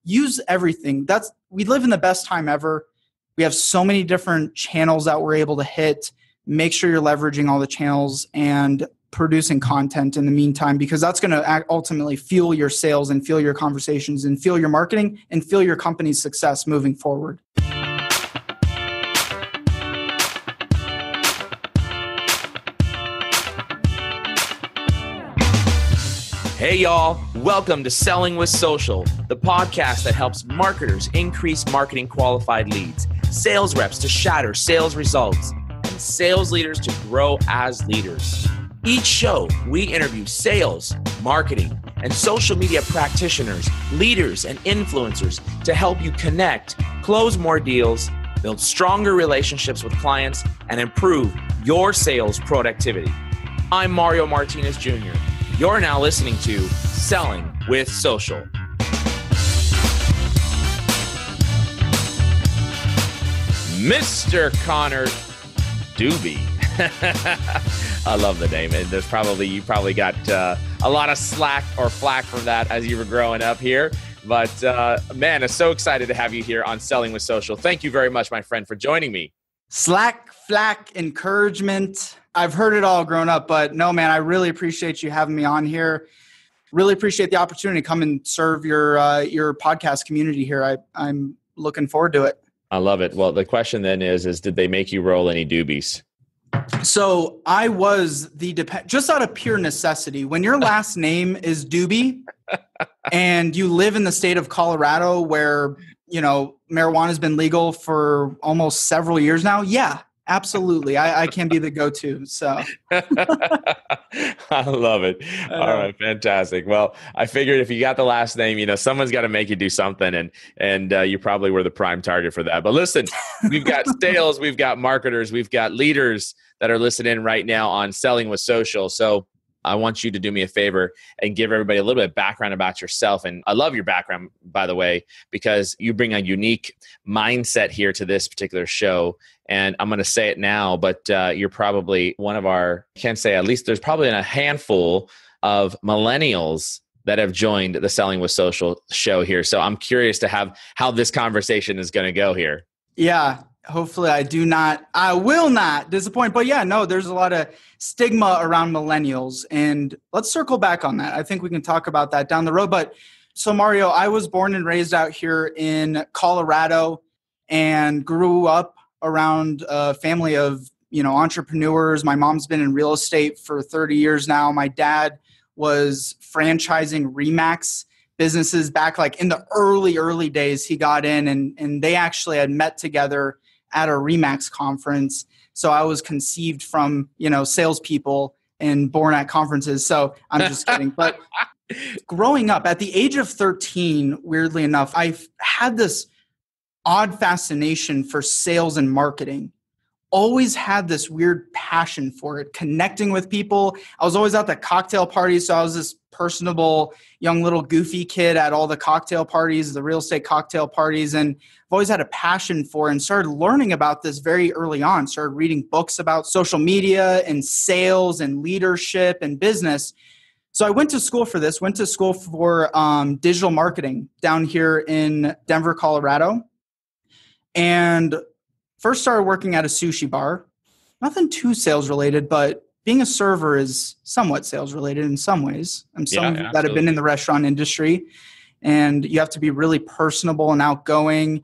use everything. We live in the best time ever. We have so many different channels that we're able to hit. Make sure you're leveraging all the channels and producing content in the meantime, because that's going to ultimately fuel your sales and fuel your conversations and fuel your marketing and fuel your company's success moving forward. Hey y'all, welcome to Selling with Social, the podcast that helps marketers increase marketing qualified leads, sales reps to shatter sales results, and sales leaders to grow as leaders. Each show, we interview sales, marketing, and social media practitioners, leaders, and influencers to help you connect, close more deals, build stronger relationships with clients, and improve your sales productivity. I'm Mario Martinez Jr. You're now listening to Selling with Social. Mr. Connor Dube. I love the name. And you probably got a lot of slack or flack from that as you were growing up here. But man, I'm so excited to have you here on Selling with Social. Thank you very much, my friend, for joining me. Slack, flack, encouragement. I've heard it all growing up, but no, man, I really appreciate you having me on here. Really appreciate the opportunity to come and serve your podcast community here. I'm looking forward to it. I love it. Well, the question then is did they make you roll any doobies? So I was just out of pure necessity. When your last name is Dube and you live in the state of Colorado where, marijuana has been legal for almost several years now. Yeah, absolutely. I can be the go-to. So I love it. All right. Fantastic. Well, I figured if you got the last name, someone's got to make you do something and you probably were the prime target for that. But listen, we've got sales, we've got marketers, we've got leaders that are listening right now on Selling with Social. So I want you to do me a favor and give everybody a little bit of background about yourself. And I love your background, by the way, because you bring a unique mindset here to this particular show. And I'm going to say it now, but you're probably one of our, I can't say at least there's probably a handful of millennials that have joined the Selling with Social show here. So I'm curious to have how this conversation is going to go here. Yeah. Hopefully I will not disappoint. But yeah, no, there's a lot of stigma around millennials. And let's circle back on that. I think we can talk about that down the road. But so Mario, I was born and raised out here in Colorado and grew up around a family of, entrepreneurs. My mom's been in real estate for 30 years now. My dad was franchising Remax businesses back like in the early days. He got in and they actually had met together at a Remax conference. So I was conceived from, salespeople and born at conferences. So I'm just kidding. But growing up at the age of 13, weirdly enough, I've had this odd fascination for sales and marketing. Always had this weird passion for it, connecting with people. I was always at the cocktail parties. So I was this personable, young little goofy kid at all the cocktail parties, the real estate cocktail parties. And I've always had a passion for it and started learning about this very early on. Started reading books about social media and sales and leadership and business. So I went to school for this, went to school for digital marketing down here in Denver, Colorado. And first started working at a sushi bar. Nothing too sales related, but being a server is somewhat sales related in some ways. I'm someone that have been in the restaurant industry, and you have to be really personable and outgoing.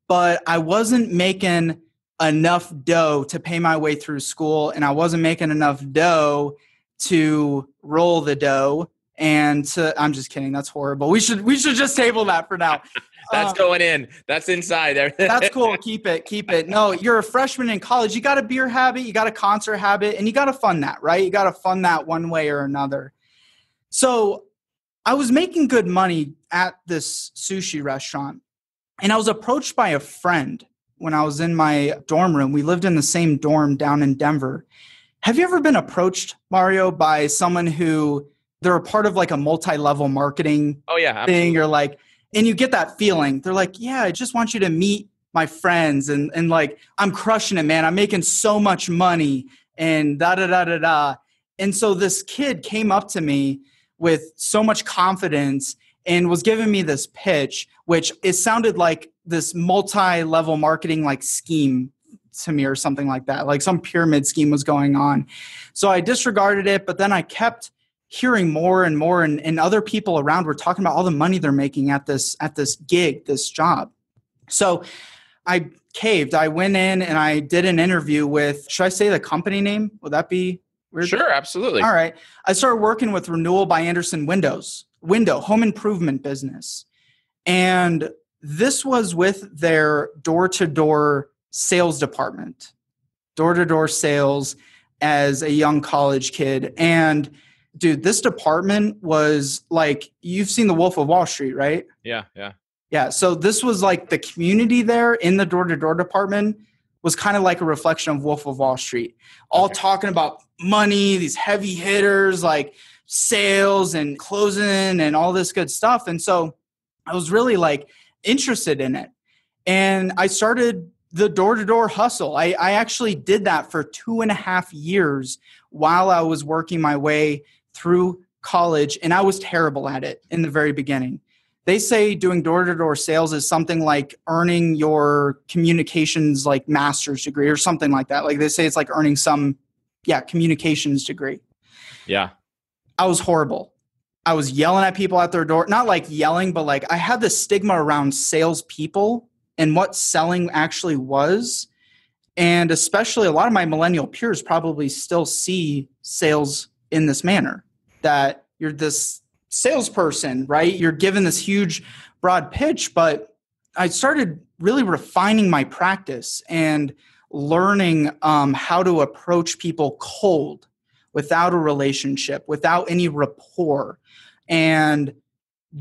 But I wasn't making enough dough to pay my way through school, and I wasn't making enough dough to roll the dough. And I'm just kidding. That's horrible. We should just table that for now. That's going in. That's inside there. That's cool. Keep it. No, you're a freshman in college. You got a beer habit, you got a concert habit, and you got to fund that, right? You got to fund that one way or another. So I was making good money at this sushi restaurant, and I was approached by a friend when I was in my dorm room. We lived in the same dorm down in Denver. Have you ever been approached, Mario, by someone who they're a part of like a multi-level marketing thing? You're like, and you get that feeling. They're like, yeah, I just want you to meet my friends. And like, I'm crushing it, man. I'm making so much money and da-da-da-da-da. And so this kid came up to me with so much confidence and was giving me this pitch, which it sounded like this multi-level marketing like scheme to me or something like that. Like some pyramid scheme was going on. So I disregarded it, but then I kept hearing more and more, and other people around were talking about all the money they're making at this gig, this job. So I caved. I went in and I did an interview with, should I say the company name? Would that be weird? Sure, absolutely. All right. I started working with Renewal by Andersen Window, home improvement business. And this was with their door-to-door sales department, door-to-door sales as a young college kid. And dude, this department was like, you've seen The Wolf of Wall Street, right? Yeah. So this was like the community there in the door-to-door department was kind of like a reflection of Wolf of Wall Street, all talking about money, these heavy hitters, like sales and closing and all this good stuff. And so I was really like interested in it. And I started the door-to-door hustle. I actually did that for 2.5 years while I was working my way through college. And I was terrible at it in the very beginning. They say doing door-to-door sales is something like earning your communications like master's degree or something like that. Like they say it's like earning some, communications degree. Yeah. I was horrible. I was yelling at people at their door, not like yelling, but like I had this stigma around salespeople and what selling actually was. And especially a lot of my millennial peers probably still see sales in this manner, that you're this salesperson, right? You're given this huge, broad pitch, but I started really refining my practice and learning how to approach people cold, without a relationship, without any rapport, and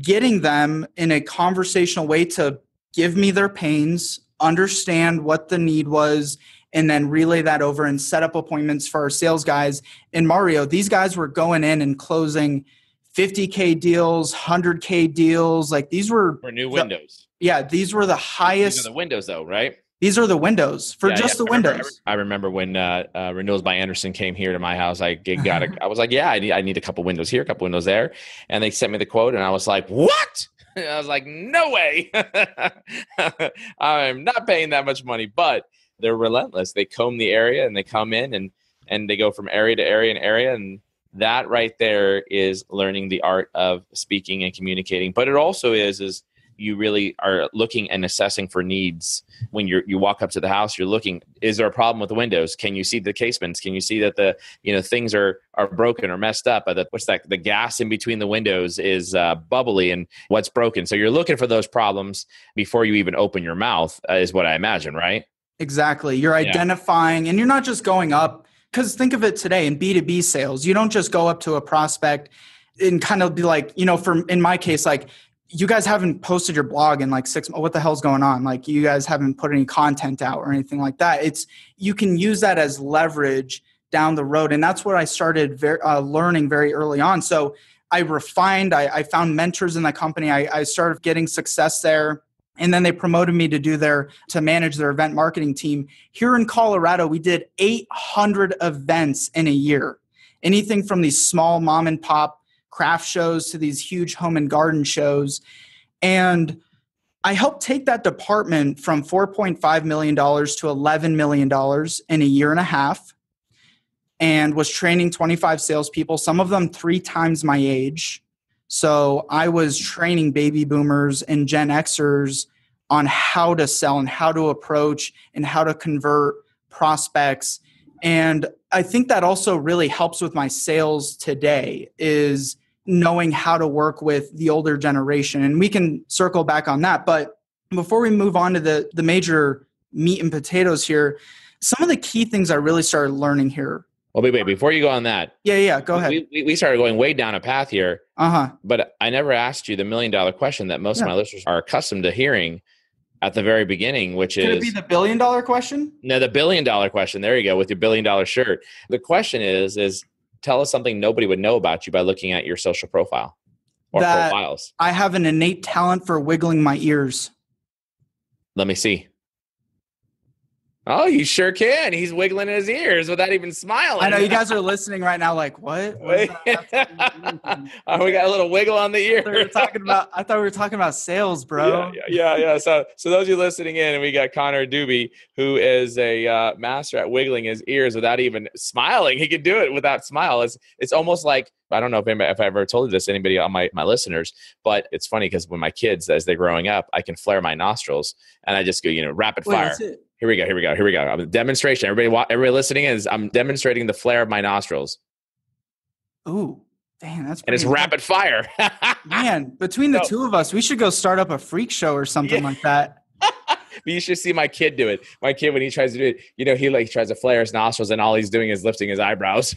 getting them in a conversational way to give me their pains, understand what the need was, and then relay that over and set up appointments for our sales guys. And Mario, these guys were going in and closing $50K deals, $100K deals. Like these were for new windows. Yeah, these were the highest. These are the windows though, right? These are the windows for the windows. I remember when Renewals by Andersen came here to my house. I was like, I need a couple windows here, a couple windows there. And they sent me the quote and I was like, what? I was like, no way. I'm not paying that much money, but they're relentless. They comb the area and they come in and they go from area to area and area. And that right there is learning the art of speaking and communicating. But it also is you really are looking and assessing for needs. When you walk up to the house, you're looking, is there a problem with the windows? Can you see the casements? Can you see that the things are broken or messed up? The gas in between the windows is bubbly and what's broken. So you're looking for those problems before you even open your mouth, is what I imagine, right? Exactly. You're identifying, and you're not just going up, because think of it today in B2B sales, you don't just go up to a prospect and kind of be like, in my case, like, you guys haven't posted your blog in like 6 months. What the hell's going on? Like you guys haven't put any content out or anything like that. You can use that as leverage down the road. And that's what I started learning very early on. So I refined, I found mentors in that company. I started getting success there. And then they promoted me to manage their event marketing team. Here in Colorado, we did 800 events in a year. Anything from these small mom and pop craft shows to these huge home and garden shows. And I helped take that department from $4.5 million to $11 million in a year and a half, and was training 25 salespeople, some of them 3 times my age. So I was training baby boomers and Gen Xers on how to sell and how to approach and how to convert prospects. And I think that also really helps with my sales today, is knowing how to work with the older generation. And we can circle back on that. But before we move on to the major meat and potatoes here, some of the key things I really started learning here. Well, wait, before you go on that. Yeah, go ahead. We started going way down a path here. But I never asked you the $1 million question that most of my listeners are accustomed to hearing at the very beginning, which is... Could it be the $1 billion question? No, the $1 billion question. There you go, with your $1 billion shirt. The question is tell us something nobody would know about you by looking at your social profile or profiles. I have an innate talent for wiggling my ears. Let me see. Oh, you sure can. He's wiggling his ears without even smiling. I know you guys are listening right now like, what? What does that have to do with anything? Oh, we got a little wiggle on the ear. I thought we were talking about sales, bro. Yeah. So those of you listening in, and we got Connor Dube, who is a master at wiggling his ears without even smiling. He can do it without smile. It's almost like, I don't know if I ever told you this, anybody on my listeners, but it's funny because when my kids, as they're growing up, I can flare my nostrils and I just go, rapid fire. Here we go. I'm a demonstration. Everybody listening I'm demonstrating the flare of my nostrils. Ooh, damn, that's and it's rapid fire. Man, between the two of us, we should go start up a freak show or something like that. But you should see my kid do it. My kid, when he tries to do it, he tries to flare his nostrils and all he's doing is lifting his eyebrows.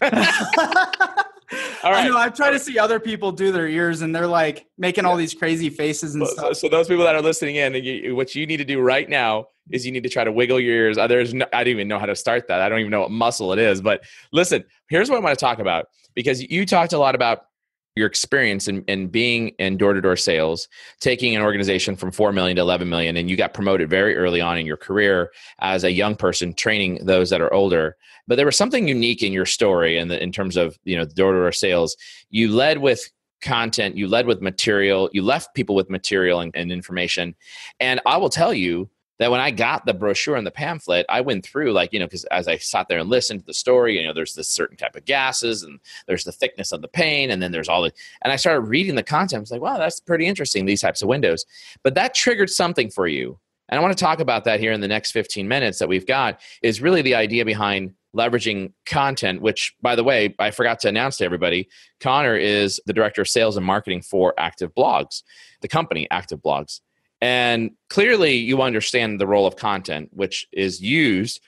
All right. I know. I've tried to see other people do their ears and they're like making all these crazy faces and stuff. So those people that are listening in, what you need to do right now is you need to try to wiggle your ears. I don't even know how to start that. I don't even know what muscle it is. But listen, here's what I want to talk about, because you talked a lot about your experience in being in door-to-door sales, taking an organization from 4 million to 11 million, and you got promoted very early on in your career as a young person, training those that are older. But there was something unique in your story in terms of door-to-door sales. You led with content, you led with material, you left people with material and information. And I will tell you that when I got the brochure and the pamphlet, I went through because as I sat there and listened to the story, there's this certain type of gases and there's the thickness of the paint. And then there's and I started reading the content. I was like, wow, that's pretty interesting, these types of windows. But that triggered something for you. And I want to talk about that here in the next 15 minutes that we've got, is really the idea behind leveraging content, which, by the way, I forgot to announce to everybody, Connor is the director of sales and marketing for Active Blogs, the company Active Blogs. And clearly you understand the role of content, which is used,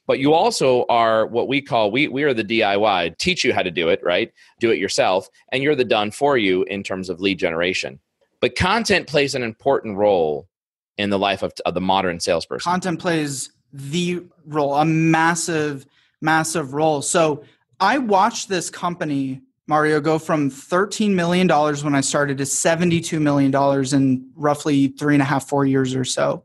but you also are what we call, we are the DIY, teach you how to do it, right? Do it yourself. And you're the done for you in terms of lead generation. But content plays an important role in the life of the modern salesperson. Content plays the role, a massive, massive role. So I watched this company, Mario, go from $13 million when I started to $72 million in roughly 3.5, 4 years or so.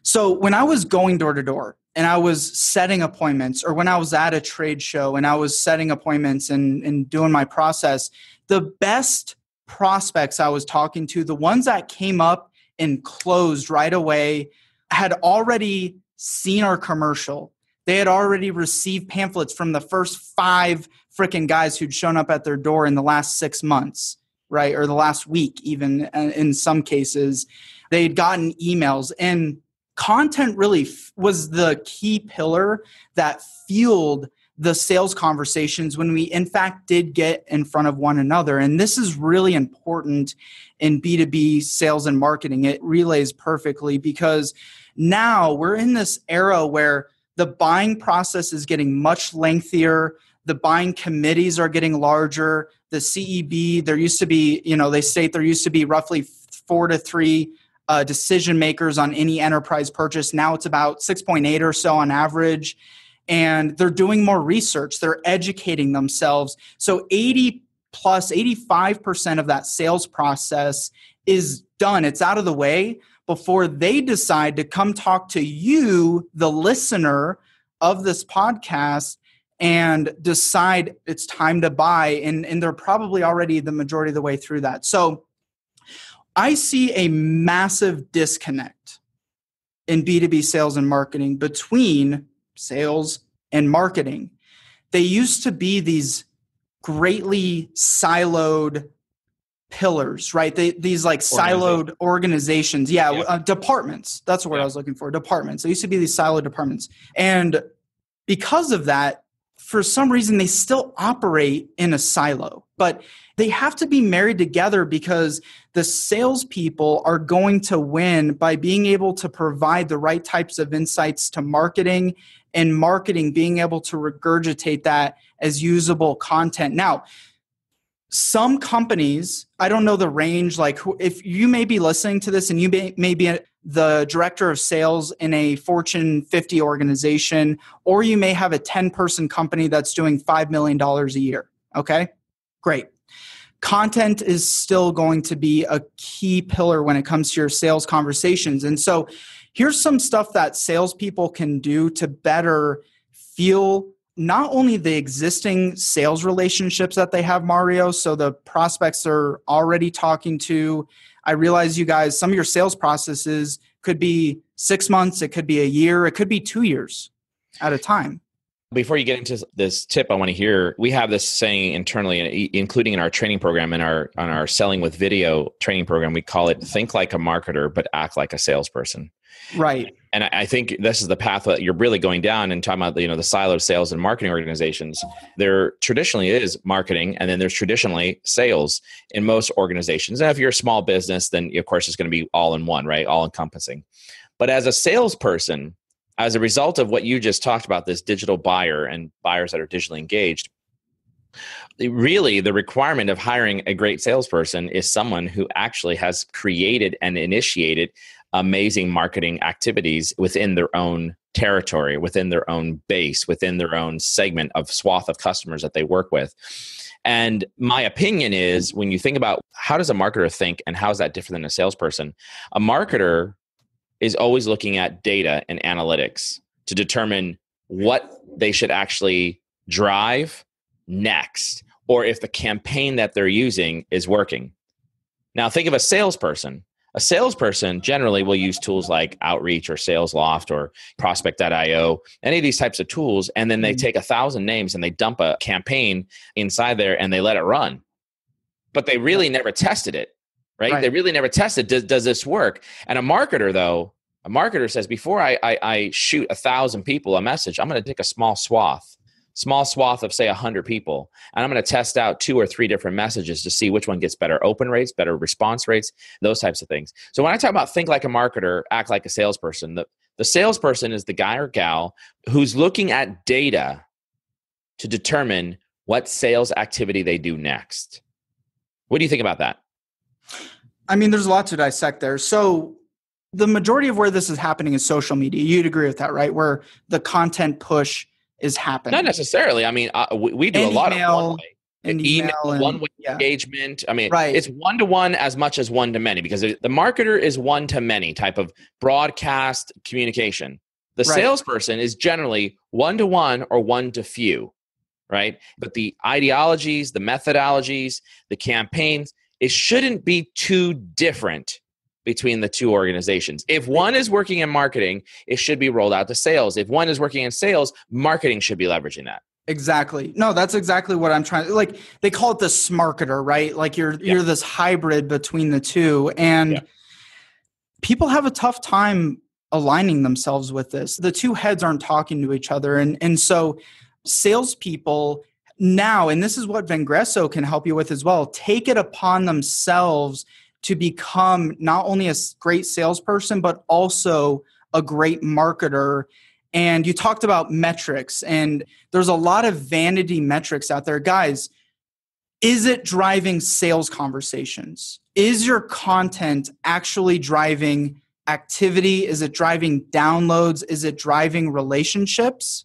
So when I was going door to door and I was setting appointments, or when I was at a trade show and I was setting appointments and doing my process, the best prospects I was talking to, the ones that came up and closed right away, had already seen our commercial. They had already received pamphlets from the first 5 freaking guys who'd shown up at their door in the last 6 months, right? Or the last week, even in some cases. They'd gotten emails, and content really was the key pillar that fueled the sales conversations when we, in fact, did get in front of one another. And this is really important in B2B sales and marketing. It relays perfectly, because now we're in this era where the buying process is getting much lengthier. The buying committees are getting larger. The CEB, there used to be, they state there used to be roughly 4 to 3 decision makers on any enterprise purchase. Now it's about 6.8 or so on average. And they're doing more research. They're educating themselves. So 85% of that sales process is done. It's out of the way before they decide to come talk to you, the listener of this podcast, and decide it's time to buy. And they're probably already the majority of the way through that. So I see a massive disconnect in B2B sales and marketing between sales and marketing. They used to be these greatly siloed pillars, right? These like siloed organizations. Departments. That's the word I was looking for. Departments. They used to be these siloed departments. And because of that, for some reason, they still operate in a silo, but they have to be married together, because the salespeople are going to win by being able to provide the right types of insights to marketing, and marketing being able to regurgitate that as usable content. Now, some companies, I don't know the range, like if you may be listening to this and you may be the director of sales in a Fortune 50 organization, or you may have a 10-person company that's doing $5 million a year. Okay, great. Content is still going to be a key pillar when it comes to your sales conversations. And so here's some stuff that salespeople can do to better feel not only the existing sales relationships that they have, Mario, so the prospects they're already talking to. I realize you guys, some of your sales processes could be 6 months, it could be a year, it could be 2 years at a time. Before you get into this tip, I want to hear, we have this saying internally, including in our training program, on our Selling with Video training program, we call it think like a marketer, but act like a salesperson. Right. And I think this is the path that you're really going down and talking about, the siloed sales and marketing organizations. There traditionally is marketing, and then there's traditionally sales in most organizations. And if you're a small business, then of course it's going to be all in one, right? All encompassing. But as a salesperson, as a result of what you just talked about, this digital buyer and buyers that are digitally engaged, really the requirement of hiring a great salesperson is someone who actually has created and initiated amazing marketing activities within their own territory, within their own base, within their own segment of swath of customers that they work with. And my opinion is, when you think about how does a marketer think and how is that different than a salesperson, a marketer is always looking at data and analytics to determine what they should actually drive next, or if the campaign that they're using is working. Now, think of a salesperson. A salesperson generally will use tools like Outreach or SalesLoft or Prospect.io, any of these types of tools, and then they take 1,000 names and they dump a campaign inside there and they let it run. But they really never tested it. Right? They really never tested, does this work? And a marketer, though, a marketer says, before I shoot 1,000 people a message, I'm going to take a small swath of, say, 100 people, and I'm going to test out 2 or 3 different messages to see which one gets better open rates, better response rates, those types of things. So when I talk about think like a marketer, act like a salesperson, the salesperson is the guy or gal who's looking at data to determine what sales activity they do next. What do you think about that? I mean, there's a lot to dissect there. So the majority of where this is happening is social media. You'd agree with that, right? Where the content push is happening. Not necessarily. I mean, we do a lot of email, one-way engagement. I mean, it's one-to-one as much as one-to-many, because the marketer is one-to-many type of broadcast communication. The salesperson is generally one-to-one or one-to-few, right? But the ideologies, the methodologies, the campaigns, it shouldn't be too different between the two organizations. If one is working in marketing, it should be rolled out to sales. If one is working in sales, marketing should be leveraging that. Exactly. No, that's exactly what I'm trying to, like, they call it the smarketer, right? Like you're this hybrid between the two. And people have a tough time aligning themselves with this. The two heads aren't talking to each other. And so salespeople now, and this is what Vengreso can help you with as well, take it upon themselves to become not only a great salesperson, but also a great marketer. And you talked about metrics, and there's a lot of vanity metrics out there. Guys, is it driving sales conversations? Is your content actually driving activity? Is it driving downloads? Is it driving relationships?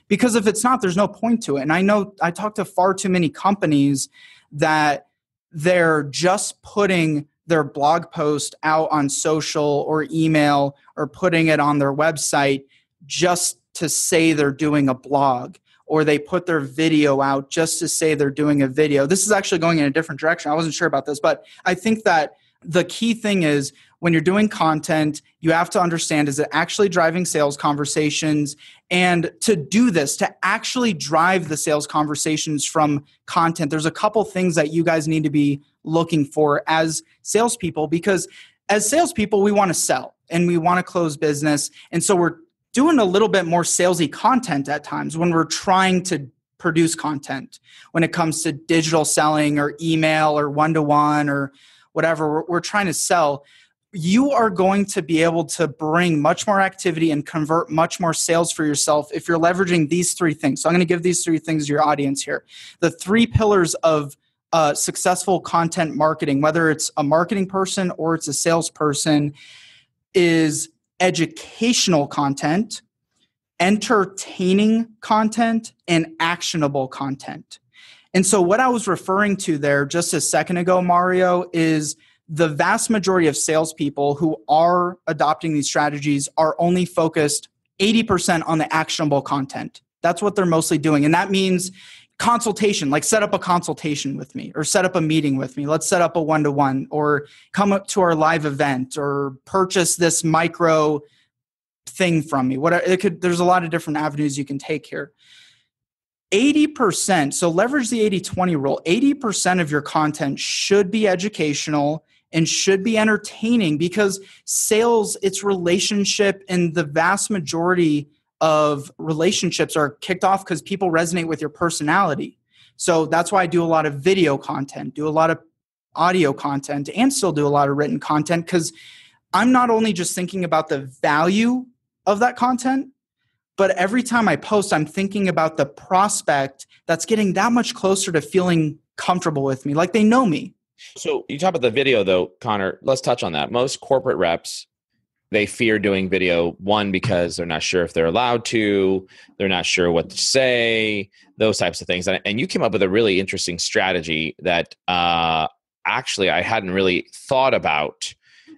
Because if it's not, there's no point to it. And I know I talk to far too many companies that they're just putting their blog post out on social or email or putting it on their website just to say they're doing a blog, or they put their video out just to say they're doing a video. This is actually going in a different direction. I wasn't sure about this, but I think that the key thing is when you're doing content, you have to understand, is it actually driving sales conversations? And to do this, to actually drive the sales conversations from content, there's a couple things that you guys need to be looking for as salespeople, because as salespeople, we want to sell and we want to close business. And so we're doing a little bit more salesy content at times when we're trying to produce content. When it comes to digital selling or email or one-to-one or whatever we're trying to sell, you are going to be able to bring much more activity and convert much more sales for yourself if you're leveraging these 3 things. So I'm going to give these 3 things to your audience here. The 3 pillars of successful content marketing, whether it's a marketing person or it's a salesperson, is educational content, entertaining content, and actionable content. And so what I was referring to there just a second ago, Mario, is the vast majority of salespeople who are adopting these strategies are only focused 80% on the actionable content. That's what they're mostly doing. And that means consultation, like set up a consultation with me or set up a meeting with me. Let's set up a one-to-one or come up to our live event or purchase this micro thing from me. There's a lot of different avenues you can take here. 80%, so leverage the 80-20 rule. 80% of your content should be educational and should be entertaining, because sales, it's relationship, and the vast majority of relationships are kicked off because people resonate with your personality. So that's why I do a lot of video content, do a lot of audio content, and still do a lot of written content, because I'm not only just thinking about the value of that content, but every time I post, I'm thinking about the prospect that's getting that much closer to feeling comfortable with me, like they know me. So you talk about the video though, Connor, let's touch on that. Most corporate reps, they fear doing video, one, because they're not sure if they're allowed to, they're not sure what to say, those types of things. And you came up with a really interesting strategy that actually I hadn't really thought about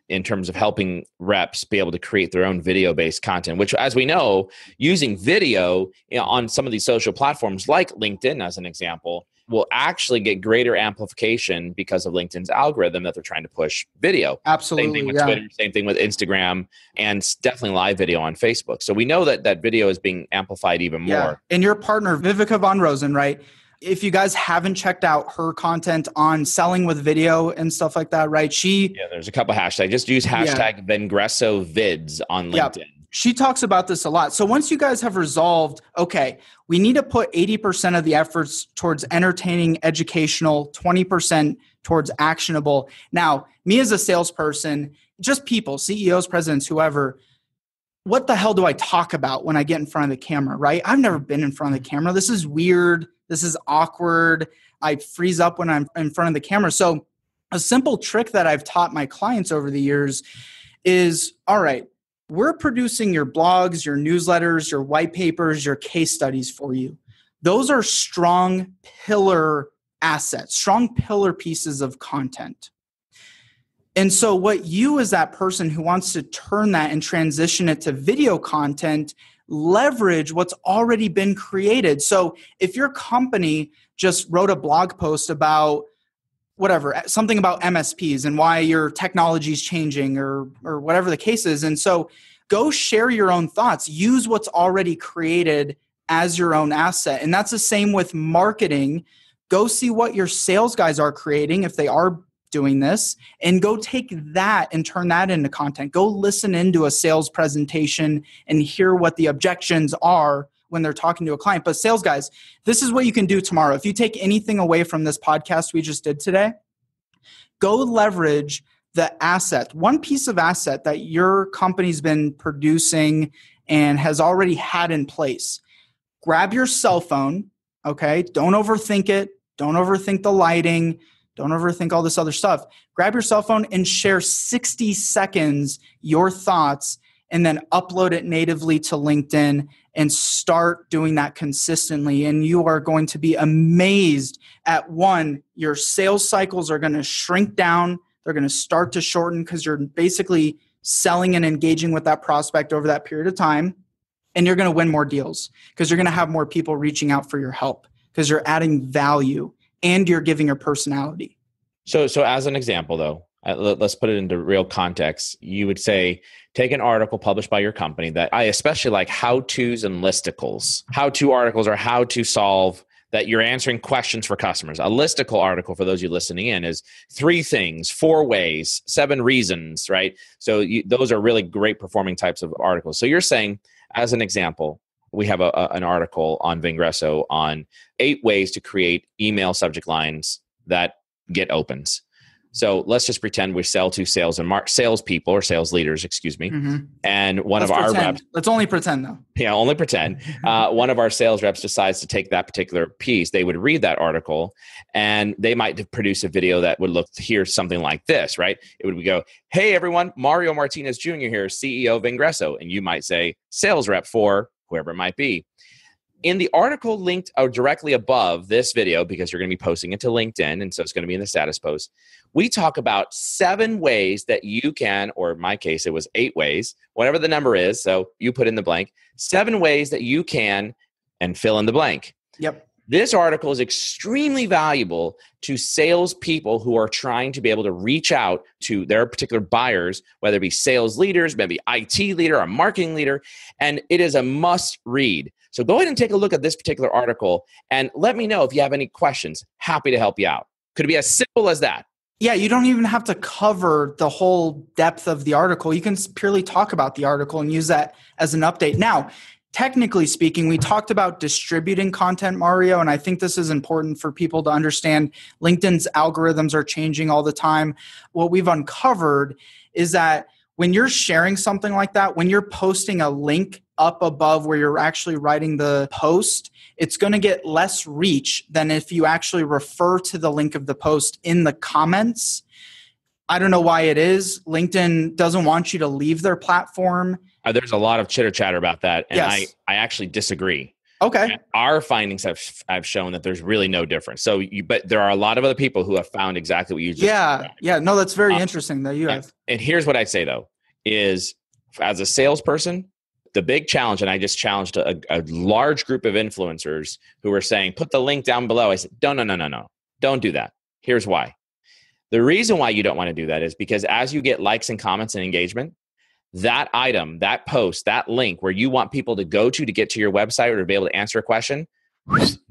in terms of helping reps be able to create their own video-based content, which, as we know, using video on some of these social platforms like LinkedIn, as an example, will actually get greater amplification because of LinkedIn's algorithm that they're trying to push video. Absolutely. Same thing with Twitter, same thing with Instagram, and definitely live video on Facebook. So we know that video is being amplified even more. Yeah. And your partner, Vivica Von Rosen, right? If you guys haven't checked out her content on selling with video and stuff like that, right? There's a couple hashtags. Just use hashtag Vengreso vids on LinkedIn. She talks about this a lot. So once you guys have resolved, okay, we need to put 80% of the efforts towards entertaining, educational, 20% towards actionable. Now, me as a salesperson, just people, CEOs, presidents, whoever, what the hell do I talk about when I get in front of the camera, right? I've never been in front of the camera. This is weird. This is awkward. I freeze up when I'm in front of the camera. So a simple trick that I've taught my clients over the years is, all right, we're producing your blogs, your newsletters, your white papers, your case studies for you. Those are strong pillar assets, strong pillar pieces of content. And so what you, as that person who wants to turn that and transition it to video content, leverage what's already been created. So if your company just wrote a blog post about whatever, something about MSPs and why your technology is changing or whatever the case is, and so go share your own thoughts. Use what's already created as your own asset. And that's the same with marketing. Go see what your sales guys are creating if they are doing this, and go take that and turn that into content. Go listen into a sales presentation and hear what the objections are when they're talking to a client. But sales guys, this is what you can do tomorrow. If you take anything away from this podcast we just did today, go leverage the asset, one piece of asset that your company's been producing and has already had in place. Grab your cell phone, okay? Don't overthink it. Don't overthink the lighting. Don't overthink all this other stuff. Grab your cell phone and share 60 seconds your thoughts, and then upload it natively to LinkedIn and start doing that consistently. And you are going to be amazed at, one, your sales cycles are going to shrink down. They're going to start to shorten because you're basically selling and engaging with that prospect over that period of time. And you're going to win more deals because you're going to have more people reaching out for your help because you're adding value and you're giving your personality. So as an example, though, let's put it into real context. You would say, take an article published by your company that I especially like, how-tos and listicles. How-to articles are how to solve that you're answering questions for customers. A listicle article, for those of you listening in, is 3 things, 4 ways, 7 reasons, right? So those are really great performing types of articles. So you're saying, as an example, we have an article on Vengreso on 8 ways to create email subject lines that get opens. So let's just pretend we sell to salespeople or sales leaders, excuse me. Mm-hmm. And let's of our reps. Let's only pretend though. Yeah, only pretend. One of our sales reps decides to take that particular piece. They would read that article and they might produce a video that would look here something like this, right? It would go, hey everyone, Mario Martinez Jr. here, CEO of Vengreso. And you might say sales rep for whoever it might be. in the article linked directly above this video, because you're going to be posting it to LinkedIn, and so it's going to be in the status post, we talk about 7 ways that you can, or in my case, it was 8 ways, whatever the number is, so you put in the blank, 7 ways that you can, and fill in the blank. Yep. This article is extremely valuable to salespeople who are trying to be able to reach out to their particular buyers, whether it be sales leaders, maybe IT leader, or marketing leader, and it is a must read. So go ahead and take a look at this particular article and let me know if you have any questions. Happy to help you out. Could it be as simple as that? Yeah, you don't even have to cover the whole depth of the article. You can purely talk about the article and use that as an update. Now, technically speaking, we talked about distributing content, Mario, and I think this is important for people to understand. LinkedIn's algorithms are changing all the time. What we've uncovered is that when you're sharing something like that, when you're posting a link up above where you're actually writing the post, it's going to get less reach than if you actually refer to the link of the post in the comments. I don't know why it is. LinkedIn doesn't want you to leave their platform. There's a lot of chitter chatter about that, and Yes. I actually disagree. Okay. And our findings have shown that there's really no difference. So, but there are a lot of other people who have found exactly what you just described. Yeah. No, that's very interesting that you have. And here's what I'd say though, is as a salesperson, the big challenge, and I just challenged a large group of influencers who were saying, put the link down below. I said, no. Don't do that. Here's why. The reason why you don't want to do that is because as you get likes and comments and engagement, that item, that post, that link where you want people to go to get to your website or to be able to answer a question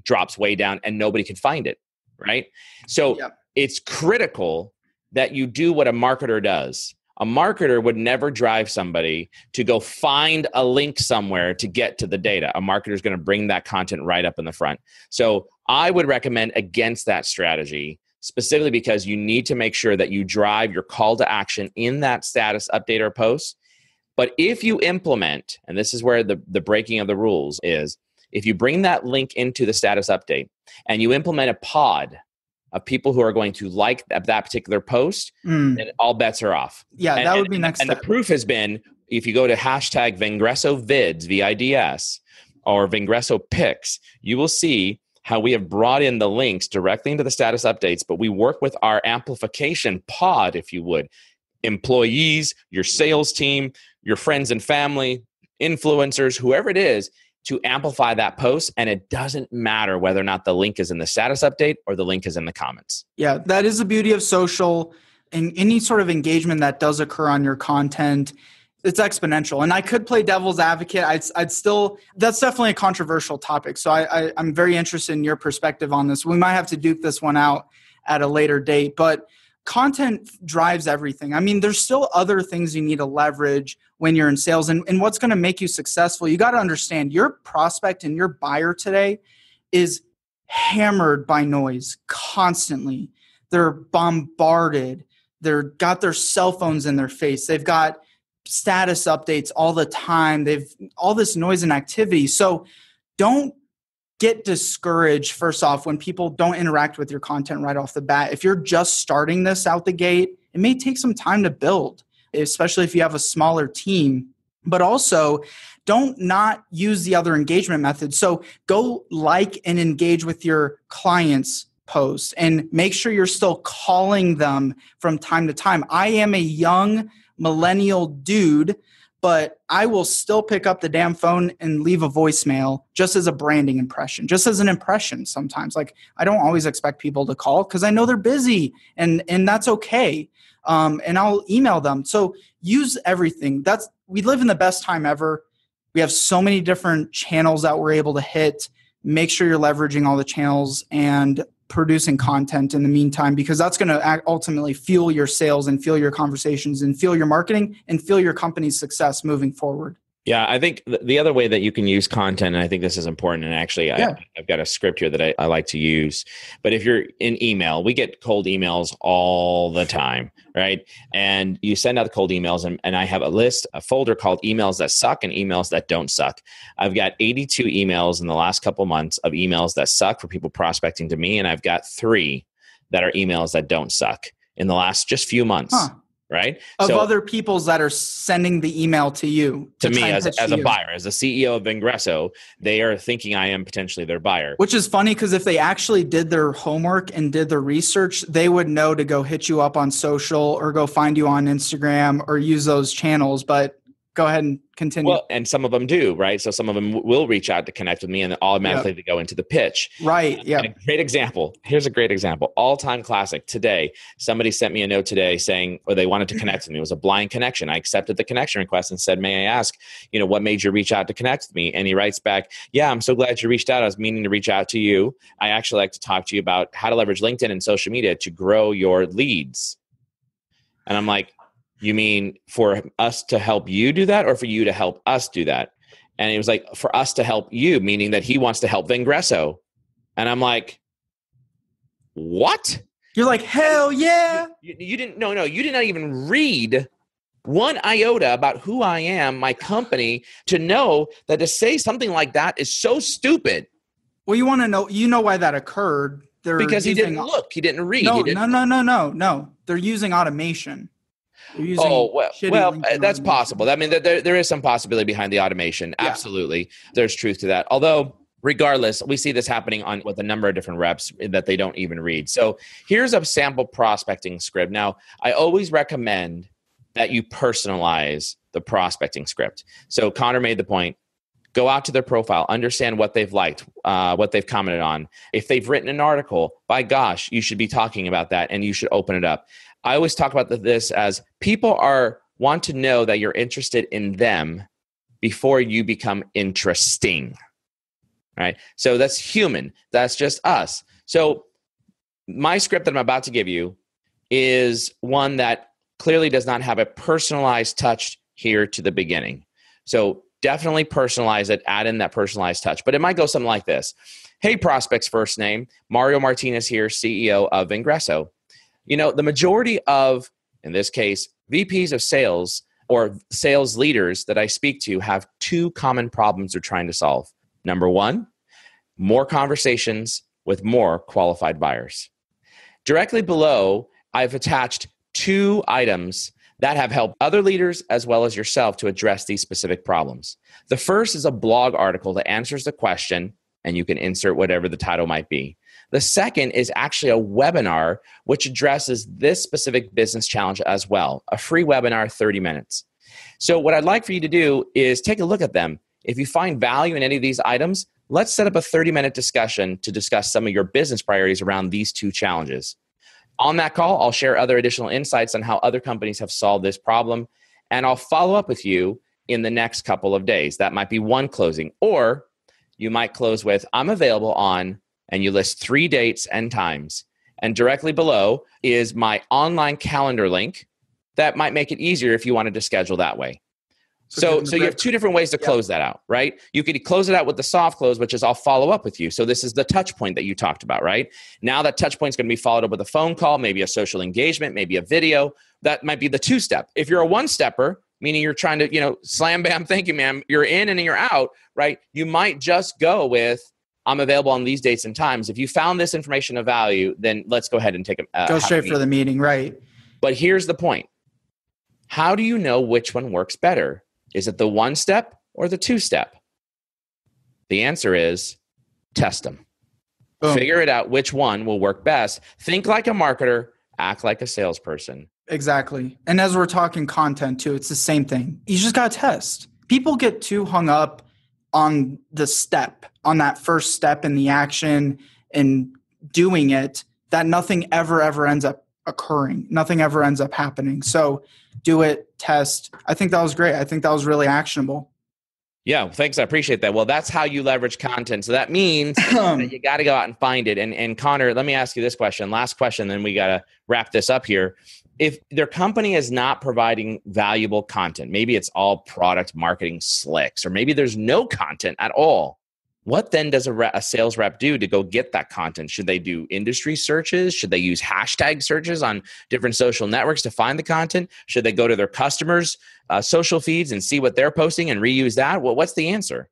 drops way down and nobody can find it, right? So It's critical that you do what a marketer does. A marketer would never drive somebody to go find a link somewhere to get to the data. A marketer is going to bring that content right up in the front. So I would recommend against that strategy, specifically because you need to make sure that you drive your call to action in that status update or post. But if you implement, and this is where the breaking of the rules is, if you bring that link into the status update and you implement a pod of people who are going to like that particular post, then all bets are off. Yeah, that would be next step. And the proof has been, if you go to hashtag Vengreso vids, VIDS, or Vengreso pics, you will see how we have brought in the links directly into the status updates, but we work with our amplification pod, if you would, employees, your sales team, your friends and family, influencers, whoever it is, to amplify that post. And it doesn't matter whether or not the link is in the status update or the link is in the comments. Yeah, that is the beauty of social, and any sort of engagement that does occur on your content, it's exponential. And I could play devil's advocate. I'd still, that's definitely a controversial topic. So I'm very interested in your perspective on this. We might have to duke this one out at a later date, but content drives everything. I mean, there's still other things you need to leverage when you're in sales, and what's going to make you successful. You got to understand your prospect and your buyer today is hammered by noise constantly. They're bombarded. They've got their cell phones in their face. They've got status updates all the time. They've all this noise and activity. So don't get discouraged, first off, when people don't interact with your content right off the bat. If you're just starting this out the gate, it may take some time to build, especially if you have a smaller team. But also, don't not use the other engagement methods. So go like and engage with your clients' posts and make sure you're still calling them from time to time. I am a young millennial dude, but I will still pick up the damn phone and leave a voicemail just as a branding impression, just as an impression sometimes. Like, I don't always expect people to call because I know they're busy, and that's okay. And I'll email them. So use everything. We live in the best time ever. We have so many different channels that we're able to hit. Make sure you're leveraging all the channels and producing content in the meantime, because that's going to ultimately fuel your sales and fuel your conversations and fuel your marketing and fuel your company's success moving forward. Yeah, I think the other way that you can use content, and I think this is important, and actually I've got a script here that I like to use, but if you're in email, we get cold emails all the time, right? And you send out cold emails, and I have a folder called emails that suck and emails that don't suck. I've got 82 emails in the last couple months of emails that suck for people prospecting to me, and I've got 3 that are emails that don't suck in the last just few months. right? Of So, other people's that are sending the email to you. to me try and as pitch a to you. buyer, as a CEO of Vengreso, they are thinking I am potentially their buyer. Which is funny because if they actually did their homework and did the research, they would know to go hit you up on social or go find you on Instagram or use those channels. But go ahead and continue. Well, and some of them do, right? So some of them will reach out to connect with me and then automatically they go into the pitch. Right. Yeah. And a great example. Here's a great example. All-time classic. Today, somebody sent me a note today saying, or they wanted to connect with me. It was a blind connection. I accepted the connection request and said, may I ask, what made you reach out to connect with me? And he writes back, yeah, I'm so glad you reached out. I was meaning to reach out to you. I actually like to talk to you about how to leverage LinkedIn and social media to grow your leads. And I'm like, you mean for us to help you do that or for you to help us do that? And he was like, for us to help you, meaning that he wants to help Vengreso. And I'm like, what? You're like, hell yeah. You didn't, no, you did not even read one iota about who I am, my company, to know that to say something like that is so stupid. Well, you want to know, why that occurred. Because he didn't look, he didn't read. No. They're using automation. That's possible. I mean, there is some possibility behind the automation. Yeah. Absolutely. There's truth to that. Although, regardless, we see this happening with a number of different reps that they don't even read. So here's a sample prospecting script. Now, I always recommend that you personalize the prospecting script. So Connor made the point. Go out to their profile, understand what they've liked, what they've commented on. If they've written an article, by gosh, you should be talking about that and you should open it up. I always talk about this as people want to know that you're interested in them before you become interesting, right? So that's human. That's just us. So my script that I'm about to give you is one that clearly does not have a personalized touch here to the beginning. So definitely personalize it, add in that personalized touch. But it might go something like this. Hey, prospect's first name, Mario Martinez here, CEO of Vengreso. The majority of, in this case, VPs of sales or sales leaders that I speak to have two common problems they're trying to solve. Number one, more conversations with more qualified buyers. Directly below, I've attached two items that have helped other leaders as well as yourself to address these specific problems. The first is a blog article that answers the question, and you can insert whatever the title might be. The second is actually a webinar which addresses this specific business challenge as well, a free webinar, 30 minutes. So what I'd like for you to do is take a look at them. If you find value in any of these items, let's set up a 30-minute discussion to discuss some of your business priorities around these two challenges. On that call, I'll share other additional insights on how other companies have solved this problem, and I'll follow up with you in the next couple of days. That might be one closing, or you might close with, I'm available on, and you list 3 dates and times. And directly below is my online calendar link that might make it easier if you wanted to schedule that way. So you have two different ways to close that out, right? You could close it out with the soft close, which is I'll follow up with you. So this is the touch point that you talked about, right? Now that touch point is going to be followed up with a phone call, maybe a social engagement, maybe a video. That might be the two-step. If you're a one-stepper, meaning you're trying to, slam, bam, thank you, ma'am, you're in and you're out, right? You might just go with, I'm available on these dates and times. If you found this information of value, then let's go ahead and take go straight for the meeting, right? But here's the point. How do you know which one works better? Is it the one step or the two step? The answer is test them. Boom. Figure it out which one will work best. Think like a marketer, act like a salesperson. Exactly. And as we're talking content too, it's the same thing. You just got to test. People get too hung up on the step, on that first step in the action and doing it, that nothing ever ends up occurring. Nothing ever ends up happening. So do it, test. I think that was great. I think that was really actionable. Yeah, thanks. I appreciate that. Well, that's how you leverage content. So that means that you got to go out and find it. And Connor, let me ask you this question. Last question, then we got to wrap this up here. If their company is not providing valuable content, maybe it's all product marketing slicks, or maybe there's no content at all. What then does a sales rep do to go get that content? Should they do industry searches? Should they use hashtag searches on different social networks to find the content? Should they go to their customers' social feeds and see what they're posting and reuse that? Well, what's the answer?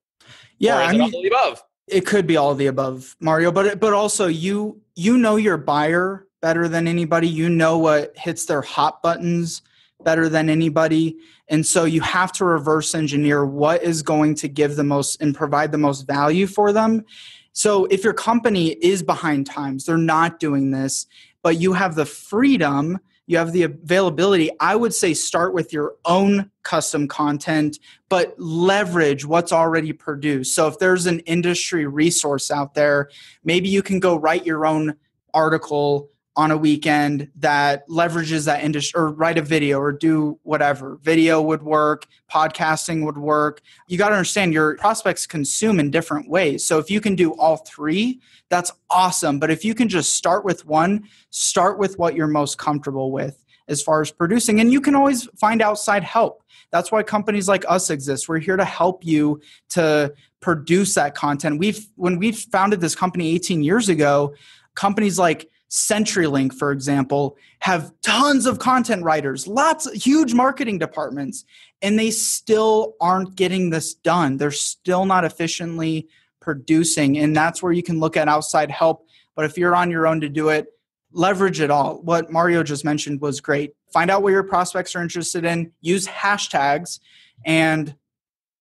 Yeah, or is it all of the above? It could be all of the above, Mario. But also you know your buyer better than anybody. You know what hits their hot buttons better than anybody. And so you have to reverse engineer what is going to give the most and provide the most value for them. So if your company is behind times, they're not doing this, but you have the freedom, you have the availability, I would say start with your own custom content, but leverage what's already produced. So if there's an industry resource out there, maybe you can go write your own article on a weekend that leverages that industry, or write a video or do whatever. Video would work, podcasting would work. You got to understand your prospects consume in different ways. So if you can do all three, that's awesome. But if you can just start with one, start with what you're most comfortable with as far as producing. And you can always find outside help. That's why companies like us exist. We're here to help you to produce that content. When we founded this company 18 years ago, companies like CenturyLink, for example, have tons of content writers, huge marketing departments, and they still aren't getting this done. They're still not efficiently producing, and that's where you can look at outside help. But if you're on your own to do it, leverage it all. What Mario just mentioned was great. Find out what your prospects are interested in, use hashtags, and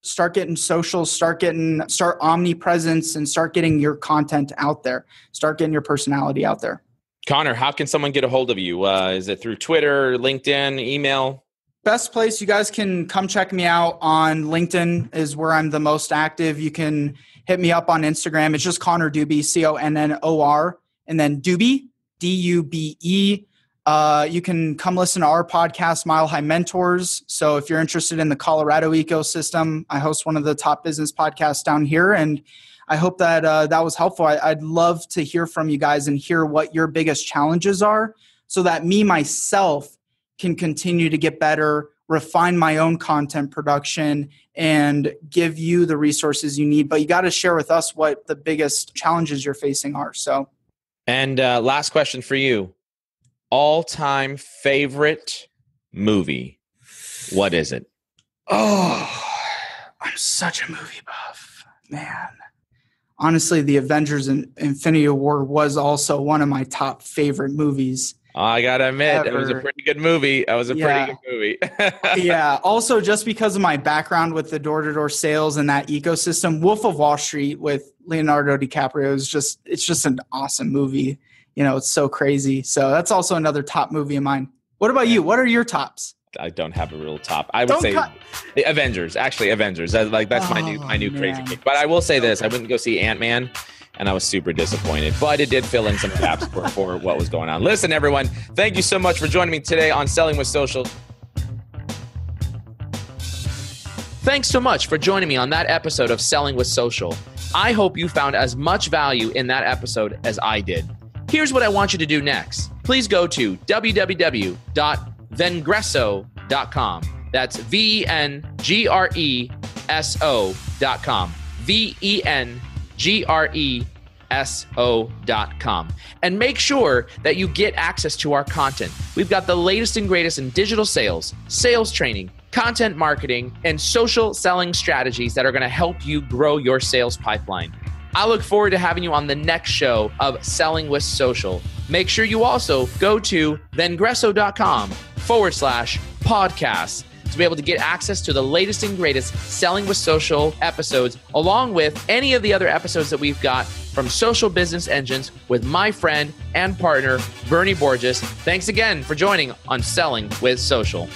start getting social, start omnipresence, and start getting your content out there. Start getting your personality out there. Connor, how can someone get a hold of you? Is it through Twitter, LinkedIn, email? Best place, you guys can come check me out on LinkedIn is where I'm the most active. You can hit me up on Instagram. It's just Connor Dube, Connor, and then Dube, Dube. You can come listen to our podcast, Mile High Mentors. So if you're interested in the Colorado ecosystem, I host one of the top business podcasts down here, and I hope that that was helpful. I'd love to hear from you guys and hear what your biggest challenges are so that myself can continue to get better, refine my own content production, and give you the resources you need. But you got to share with us what the biggest challenges you're facing are. And last question for you. All-time favorite movie. What is it? Oh, I'm such a movie buff, man. Honestly, the Avengers and Infinity War was also one of my top favorite movies. I got to admit, it was a pretty good movie. Pretty good movie. Yeah. Also, just because of my background with the door-to-door sales and that ecosystem, Wolf of Wall Street with Leonardo DiCaprio it's just an awesome movie. It's so crazy. So that's also another top movie of mine. What about you? What are your tops? I don't have a real top. I would say the Avengers. Actually, Avengers. That's my new crazy kick. But I will say this: I wouldn't go see Ant-Man, and I was super disappointed. But it did fill in some gaps for what was going on. Listen, everyone, thank you so much for joining me today on Selling with Social. Thanks so much for joining me on that episode of Selling with Social. I hope you found as much value in that episode as I did. Here's what I want you to do next. Please go to www.vengreso.com. That's VENGRESO.com. VENGRESO.com. And make sure that you get access to our content. We've got the latest and greatest in digital sales, sales training, content marketing, and social selling strategies that are going to help you grow your sales pipeline. I look forward to having you on the next show of Selling with Social. Make sure you also go to vengreso.com/podcast to be able to get access to the latest and greatest Selling with Social episodes, along with any of the other episodes that we've got from Social Business Engines with my friend and partner, Bernie Borges. Thanks again for joining on Selling with Social.